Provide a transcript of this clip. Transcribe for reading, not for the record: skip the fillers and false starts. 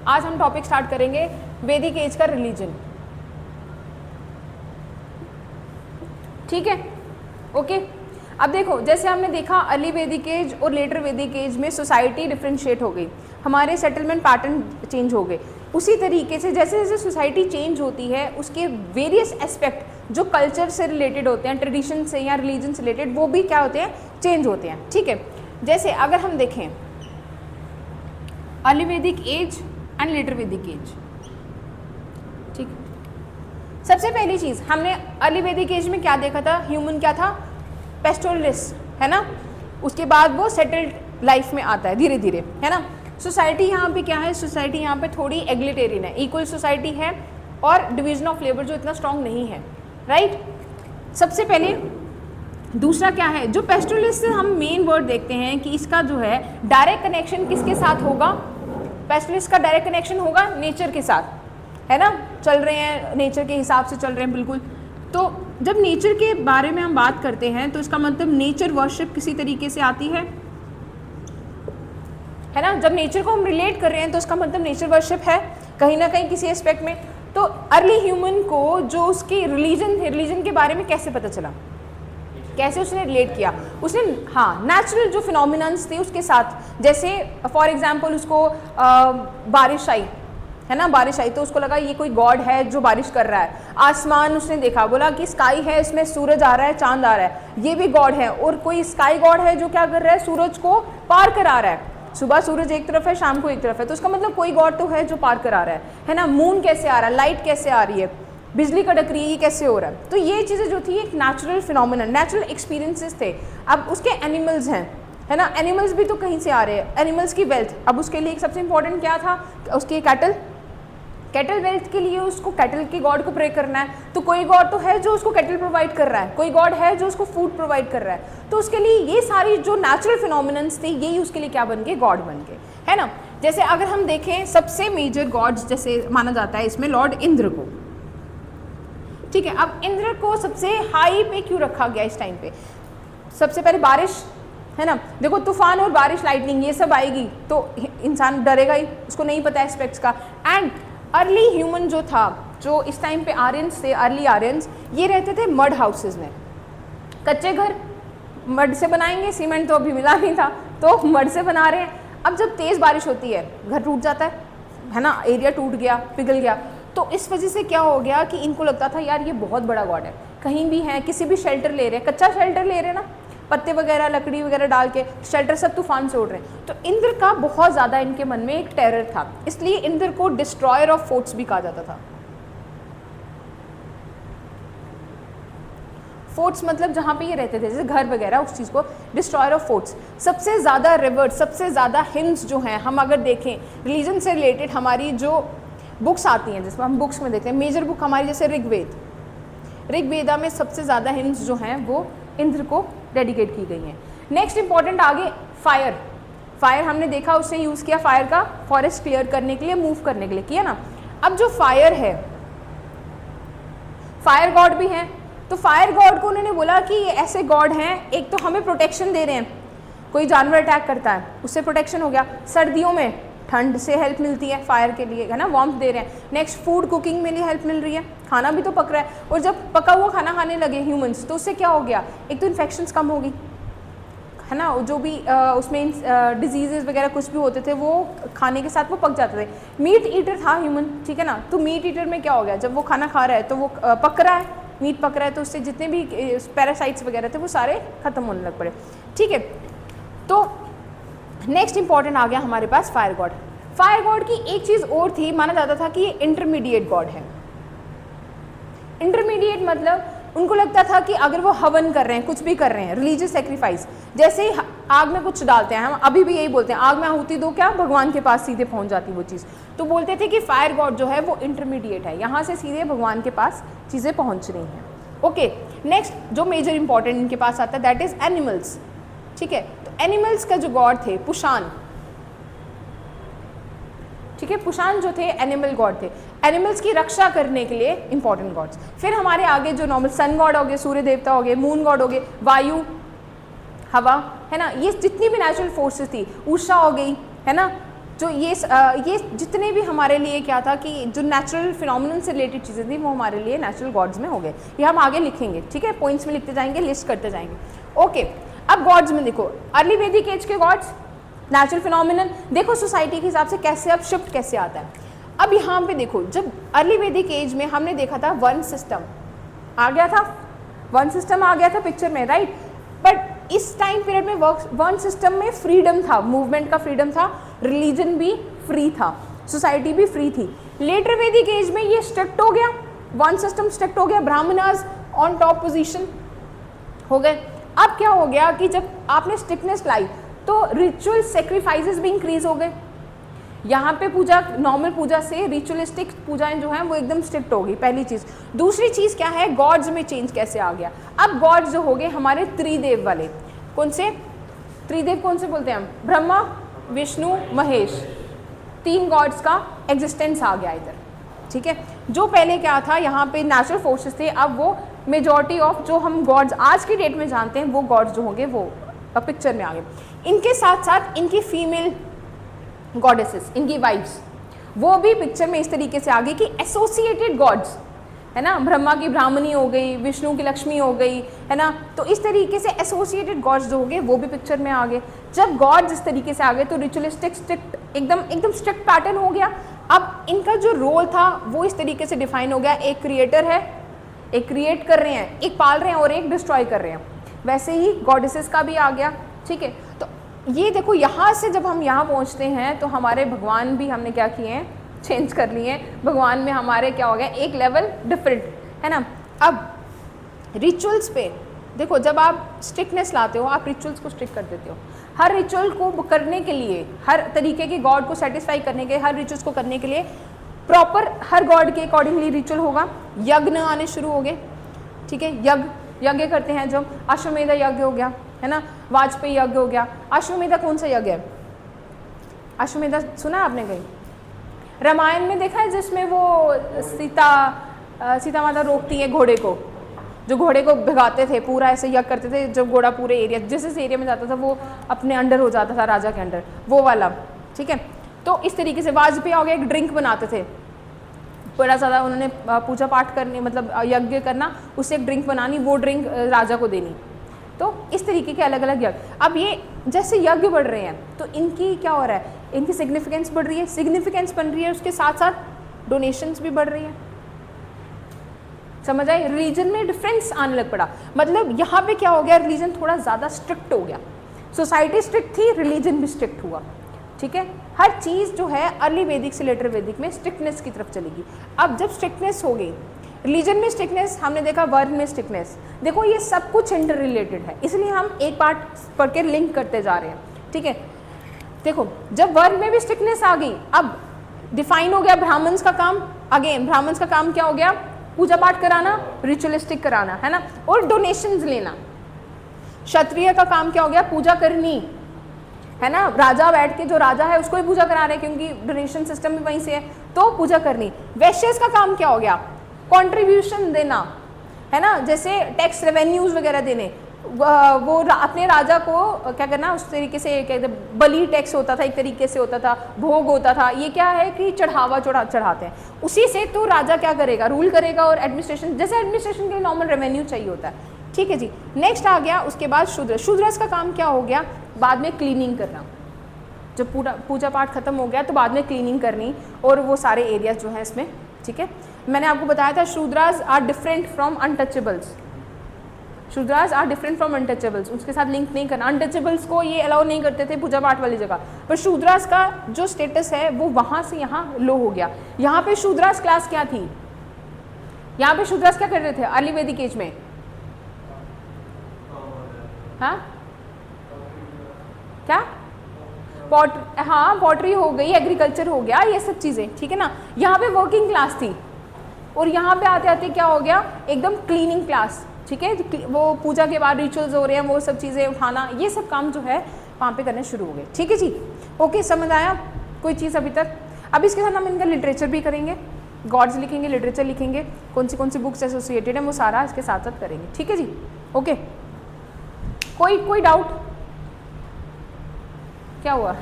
आज हम topic start करेंगे वैदिक एज का रिलीजन। ठीक है, ओके। अब देखो, जैसे हमने देखा अर्ली वैदिक एज और लेटर वैदिक एज में सोसाइटी डिफ्रेंशिएट हो गई, हमारे सेटलमेंट पैटर्न चेंज हो गए। उसी तरीके से जैसे जैसे सोसाइटी चेंज होती है, उसके वेरियस एस्पेक्ट जो कल्चर से रिलेटेड होते हैं, ट्रेडिशन से या रिलीजन से रिलेटेड, वो भी क्या होते हैं, चेंज होते हैं। ठीक है, जैसे अगर हम देखें अर्ली वैदिक एज एंड लेटर वैदिक एज, ठीक, सबसे पहली चीज़ हमने अर्ली वैदिक एज में क्या देखा था, ह्यूमन क्या था, पेस्टोरलिस्ट, है ना। उसके बाद वो सेटल्ड लाइफ में आता है धीरे धीरे, है ना। सोसाइटी यहाँ पे क्या है, सोसाइटी यहाँ पे थोड़ी एग्लिटेरियन है, इक्वल सोसाइटी है और डिवीजन ऑफ लेबर जो इतना स्ट्रांग नहीं है, राइट। सबसे पहले दूसरा क्या है, जो पेस्टोरलिस्ट से हम मेन वर्ड देखते हैं कि इसका जो है डायरेक्ट कनेक्शन किसके साथ होगा, पेस्टोरलिस्ट का डायरेक्ट कनेक्शन होगा नेचर के साथ, है ना। चल रहे हैं नेचर के हिसाब से चल रहे हैं, बिल्कुल। तो जब नेचर के बारे में हम बात करते हैं तो इसका मतलब नेचर वर्शिप किसी तरीके से आती है ना। जब नेचर को हम रिलेट कर रहे हैं तो इसका मतलब नेचर वर्शिप है कहीं ना कहीं किसी एस्पेक्ट में। तो अर्ली ह्यूमन को जो उसके रिलीजन थे, रिलीजन के बारे में कैसे पता चला, कैसे उसने रिलेट किया, उसने हाँ नेचुरल जो फिनोमिनन्स थे उसके साथ, जैसे फॉर एग्जांपल उसको बारिश आई, है ना, बारिश आई तो उसको लगा ये कोई गॉड है जो बारिश कर रहा है। आसमान उसने देखा, बोला कि स्काई है, इसमें सूरज आ रहा है, चांद आ रहा है, ये भी गॉड है। और कोई स्काई गॉड है जो क्या कर रहा है, सूरज को पार करा रहा है, सुबह सूरज एक तरफ है, शाम को एक तरफ है, तो उसका मतलब कोई गॉड तो है जो पार करा रहा है ना। मून कैसे आ रहा है, लाइट कैसे आ रही है, बिजली कड़क रही है, ये कैसे हो रहा है। तो ये चीज़ें जो थी एक नेचुरल फिनोमिनन, नेचुरल एक्सपीरियंसेस थे। अब उसके एनिमल्स हैं, है ना, एनिमल्स भी तो कहीं से आ रहे हैं, एनिमल्स की वेल्थ। अब उसके लिए सबसे इंपॉर्टेंट क्या था, उसकी कैटल वेल्थ के लिए उसको कैटल के गॉड को प्रे करना है, तो कोई गॉड तो है जो उसको कैटल प्रोवाइड कर रहा है, कोई गॉड है जो उसको फूड प्रोवाइड कर रहा है। तो उसके लिए ये सारी जो नेचुरल फिनोमिनन्स थे यही उसके लिए क्या बन गए, गॉड बन गए, है ना। जैसे अगर हम देखें सबसे मेजर गॉड्स जैसे माना जाता है इसमें लॉर्ड इंद्र को, ठीक है। अब इंद्र को सबसे हाई पे क्यों रखा गया इस टाइम पे, सबसे पहले बारिश, है ना। देखो तूफान और बारिश, लाइटनिंग, ये सब आएगी तो इंसान डरेगा ही, उसको नहीं पता एस्पेक्ट्स का। एंड अर्ली ह्यूमन जो था, जो इस टाइम पे आर्यंस थे, अर्ली आर्यंस, ये रहते थे मड हाउसेज में, कच्चे घर मड से बनाएंगे, सीमेंट तो अभी मिला नहीं था तो मड से बना रहे हैं। अब जब तेज़ बारिश होती है घर टूट जाता है ना, एरिया टूट गया, पिघल गया। तो इस वजह से क्या हो गया कि इनको लगता था यार ये बहुत बड़ा गॉड है, कहीं भी है, किसी भी शेल्टर ले रहे हैं, कच्चा शेल्टर ले रहे हैं ना, पत्ते वगैरह लकड़ी वगैरह डाल के शेल्टर, सब तूफान से उड़ रहे हैं। तो इंद्र का बहुत ज़्यादा इनके मन में एक टेरर था, इसलिए इंद्र को डिस्ट्रॉयर ऑफ फोर्ट्स भी कहा जाता था। फोर्ट्स मतलब जहाँ पे ये रहते थे, जैसे घर वगैरह, उस चीज़ को डिस्ट्रॉयर ऑफ फोर्ट्स। सबसे ज़्यादा रिवर्स, सबसे ज़्यादा हिम्स जो हैं, हम अगर देखें रिलीजन से रिलेटेड हमारी जो बुक्स आती हैं, जिसमें हम बुक्स में देखते हैं, मेजर बुक हमारी जैसे ऋग्वेदा में सबसे ज़्यादा हिम्स जो हैं वो इंद्र को डेडिकेट की गई हैं। नेक्स्ट इंपॉर्टेंट आगे फायर हमने देखा, उसने यूज़ किया फायर का फॉरेस्ट क्लियर करने के लिए, मूव करने के लिए किया ना। अब जो फायर है, फायर गॉड भी हैं, तो फायर गॉड को उन्होंने बोला कि ये ऐसे गॉड हैं, एक तो हमें प्रोटेक्शन दे रहे हैं, कोई जानवर अटैक करता है उससे प्रोटेक्शन हो गया, सर्दियों में ठंड से हेल्प मिलती है फायर के लिए, है ना, वार्मथ दे रहे हैं। नेक्स्ट फूड कुकिंग में लिए हेल्प मिल रही है, खाना भी तो पक रहा है। और जब पका हुआ खाना खाने लगे ह्यूमंस तो उससे क्या हो गया, एक तो इन्फेक्शंस कम होगी, है ना, जो भी उसमें डिजीजेज वगैरह कुछ भी होते थे वो खाने के साथ वो पक जाते थे। मीट ईटर था ह्यूमन, ठीक है ना, तो मीट ईटर में क्या हो गया, जब वो खाना खा रहा है तो वो पक रहा है, मीट पक रहा है, तो उससे जितने भी पैरासाइट्स वगैरह थे वो सारे खत्म होने लग पड़े, ठीक है। तो नेक्स्ट इंपॉर्टेंट आ गया हमारे पास फायर गॉड। फायर गॉड की एक चीज़ और थी, माना जाता था कि ये इंटरमीडिएट गॉड है। इंटरमीडिएट मतलब उनको लगता था कि अगर वो हवन कर रहे हैं, कुछ भी कर रहे हैं, रिलीजियस सेक्रीफाइस, जैसे ही आग में कुछ डालते हैं, हम अभी भी यही बोलते हैं आग में आहुति दो, क्या भगवान के पास सीधे पहुंच जाती वो चीज़। तो बोलते थे कि फायर गॉड जो है वो इंटरमीडिएट है, यहाँ से सीधे भगवान के पास चीज़ें पहुँच रही हैं। ओके, नेक्स्ट जो मेजर इंपॉर्टेंट इनके पास आता है दैट इज एनिमल्स, ठीक है। तो एनिमल्स का जो गॉड थे पुशान, ठीक है, पुशान जो थे एनिमल गॉड थे, एनिमल्स की रक्षा करने के लिए इंपॉर्टेंट गॉड्स। फिर हमारे आगे जो नॉर्मल सन गॉड हो गए, सूर्य देवता हो गए, मून गॉड हो गए, वायु, हवा, है ना, ये जितनी भी नेचुरल फोर्सेस थी, उषा हो गई, है ना, जो ये जितने भी हमारे लिए क्या था कि जो नेचुरल फिनोमिनन से रिलेटेड चीज़ें थी वो हमारे लिए नेचुरल गॉड्स में हो गए। ये हम आगे लिखेंगे, ठीक है, पॉइंट्स में लिखते जाएंगे, लिस्ट करते जाएंगे। ओके, अब गॉड्स में देखो, अर्ली वैदिक एज के गॉड्स, नेचुरल फिनोमिनन, देखो सोसाइटी के हिसाब से कैसे अब शिफ्ट कैसे आता है। अब यहाँ पे देखो, जब अर्ली वैदिक एज में हमने देखा था वर्ण सिस्टम आ गया था, वर्ण सिस्टम आ गया था पिक्चर में, राइट। बट इस टाइम पीरियड में वर्ण सिस्टम में फ्रीडम था, मूवमेंट का फ्रीडम था, रिलीजन भी फ्री था, सोसाइटी भी फ्री थी। लेटर वैदिक एज में ये स्ट्रिक्ट हो गया, वर्ण सिस्टम स्ट्रिक्ट हो गया, ब्राह्मणास ऑन टॉप पोजीशन हो गए। अब क्या हो गया कि जब आपने स्ट्रिक्टनेस लाई तो रिचुअल सेक्रीफाइसेस भी इंक्रीज हो गए। यहाँ पे पूजा, नॉर्मल पूजा से रिचुअलिस्टिक पूजाएं जो हैं वो एकदम स्ट्रिक्ट हो गई, पहली चीज़। दूसरी चीज़ क्या है, गॉड्स में चेंज कैसे आ गया। अब गॉड्स जो हो गए हमारे त्रिदेव वाले, कौन से त्रिदेव, कौन से बोलते हैं हम, ब्रह्मा विष्णु महेश, 3 गॉड्स का एग्जिस्टेंस आ गया इधर, ठीक है। जो पहले क्या था, यहाँ पे नेचुरल फोर्सेस थे, अब वो मेजॉरिटी ऑफ जो हम गॉड्स आज की डेट में जानते हैं वो गॉड्स जो होंगे वो पिक्चर में आ गए। इनके साथ साथ इनकी फीमेल गॉडेसेस, इनकी वाइफ्स, वो भी पिक्चर में इस तरीके से आ गई कि एसोसिएटेड गॉड्स, है ना, ब्रह्मा की ब्राह्मणी हो गई, विष्णु की लक्ष्मी हो गई, है ना, तो इस तरीके से एसोसिएटेड गॉड्स जो हो गए वो भी पिक्चर में आ गए। जब गॉड्स इस तरीके से आ गए तो रिचुअलिस्टिक स्ट्रिक्ट एकदम स्ट्रिक्ट पैटर्न हो गया। अब इनका जो रोल था वो इस तरीके से डिफाइन हो गया, एक क्रिएटर है, एक क्रिएट कर रहे हैं, एक पाल रहे हैं और एक डिस्ट्रॉय कर रहे हैं। वैसे ही गॉडेसेस का भी आ गया, ठीक है। तो ये देखो, यहाँ से जब हम यहाँ पहुँचते हैं तो हमारे भगवान भी हमने क्या किए हैं, चेंज कर लिए हैं। भगवान में हमारे क्या हो गया, एक लेवल डिफरेंट, है ना। अब रिचुअल्स पे देखो, जब आप स्ट्रिक्टनेस लाते हो, आप रिचुअल्स को स्ट्रिक्ट कर देते हो। हर रिचुअल को करने के लिए, हर तरीके के गॉड को सेटिस्फाई करने के, हर रिचुअल्स को करने के लिए प्रॉपर हर गॉड के अकॉर्डिंगली रिचुअल होगा। यज्ञ आने शुरू हो गए, ठीक है, यज्ञ करते हैं जब, अश्वमेध यज्ञ हो गया, है ना, वाजपेयी यज्ञ हो गया। अश्वमेध कौन सा यज्ञ है, अश्वमेध सुना आपने कहीं, रामायण में देखा है, जिसमें वो सीता माता रोकती है घोड़े को, जो घोड़े को भगाते थे, पूरा ऐसे यज्ञ करते थे, जब घोड़ा पूरे एरिया, जिस एरिया में जाता था वो अपने अंडर हो जाता था, राजा के अंडर, वो वाला, ठीक है। तो इस तरीके से वाजपेयी हो गया, एक ड्रिंक बनाते थे, बड़ा ज़्यादा उन्होंने पूजा पाठ करनी, मतलब यज्ञ करना, उससे एक ड्रिंक बनानी, वो ड्रिंक राजा को देनी। तो इस तरीके के अलग अलग यज्ञ। अब ये जैसे यज्ञ बढ़ रहे हैं तो इनकी क्या हो रहा है, इनकी सिग्निफिकेंस बढ़ रही है, सिग्निफिकेंस बन रही है, उसके साथ साथ डोनेशंस भी बढ़ रही है। समझ आए, रिलीजन में डिफरेंस आने लग पड़ा। मतलब यहाँ पे क्या हो गया, रिलीजन थोड़ा ज़्यादा स्ट्रिक्ट हो गया, सोसाइटी स्ट्रिक्ट थी, रिलीजन भी स्ट्रिक्ट हुआ, ठीक है। हर चीज़ जो है अर्ली वैदिक से लेटर वैदिक में स्ट्रिक्टनेस की तरफ चलेगी। अब जब स्ट्रिक्टनेस हो गई, रिलीजन में स्ट्रिक्टनेस, हमने देखा वर्ण में स्ट्रिक्टनेस, देखो ये सब कुछ इंटर रिलेटेड है, इसलिए हम एक पार्ट पढ़ के लिंक करते जा रहे हैं, ठीक है। देखो, जब वर्ण में भी स्ट्रिक्टनेस आ गई, अब डिफाइन हो गया ब्राह्मण्स का काम। अगेन ब्राह्मण्स का काम क्या हो गया, पूजा पाठ कराना, रिचुअलिस्टिक कराना, है ना, और डोनेशंस लेना। क्षत्रिय का काम क्या हो गया, पूजा करनी, है ना, राजा बैठ के, जो राजा है उसको ही पूजा करा रहे हैं क्योंकि डोनेशन सिस्टम भी वहीं से है, तो पूजा करनी। वैश्यस का काम क्या हो गया, कंट्रीब्यूशन देना, है ना, जैसे टैक्स रेवेन्यूज वगैरह देने, वो अपने राजा को क्या करना, उस तरीके से कहते बलि टैक्स होता था, एक तरीके से होता था, भोग होता था, ये क्या है कि चढ़ावा चढ़ाते हैं, उसी से तो राजा क्या करेगा, रूल करेगा। और एडमिनिस्ट्रेशन, जैसे एडमिनिस्ट्रेशन के लिए नॉर्मल रेवेन्यू चाहिए होता है, ठीक है जी। नेक्स्ट आ गया उसके बाद शूद्र। शूद्रस का काम क्या हो गया, बाद में क्लीनिंग करना, जब पूरा पूजा पाठ खत्म हो गया तो बाद में क्लीनिंग करनी, और वो सारे एरियाज जो हैं इसमें, ठीक है। मैंने आपको बताया था Shudras are different from untouchables, Shudras are different from untouchables, उसके साथ लिंक नहीं करना। अनटचेबल्स को ये अलाउ नहीं करते थे पूजा पाठ वाली जगह, पर शूद्रास का जो स्टेटस है वो वहाँ से यहाँ लो हो गया। यहाँ पे शूद्रास क्लास क्या थी, यहाँ पे शूद्रास क्या कर रहे थे अर्ली वैदिक एज में, हाँ क्या, पॉटरी हो गई, एग्रीकल्चर हो गया, ये सब चीज़ें, ठीक है ना। यहाँ पे वर्किंग क्लास थी, और यहाँ पे आते आते क्या हो गया, एकदम क्लीनिंग क्लास, ठीक है। वो पूजा के बाद रिचुअल्स हो रहे हैं, वो सब चीज़ें उठाना, ये सब काम जो है वहाँ पे करने शुरू हो गए, ठीक है जी। ओके, समझ आया कोई चीज़ अभी तक। अब इसके साथ हम इनका लिटरेचर भी करेंगे, गॉड्स लिखेंगे, लिटरेचर लिखेंगे, कौन सी बुक्स एसोसिएटेड है वो सारा इसके साथ साथ करेंगे, ठीक है जी। ओके, कोई डाउट, क्या हुआ?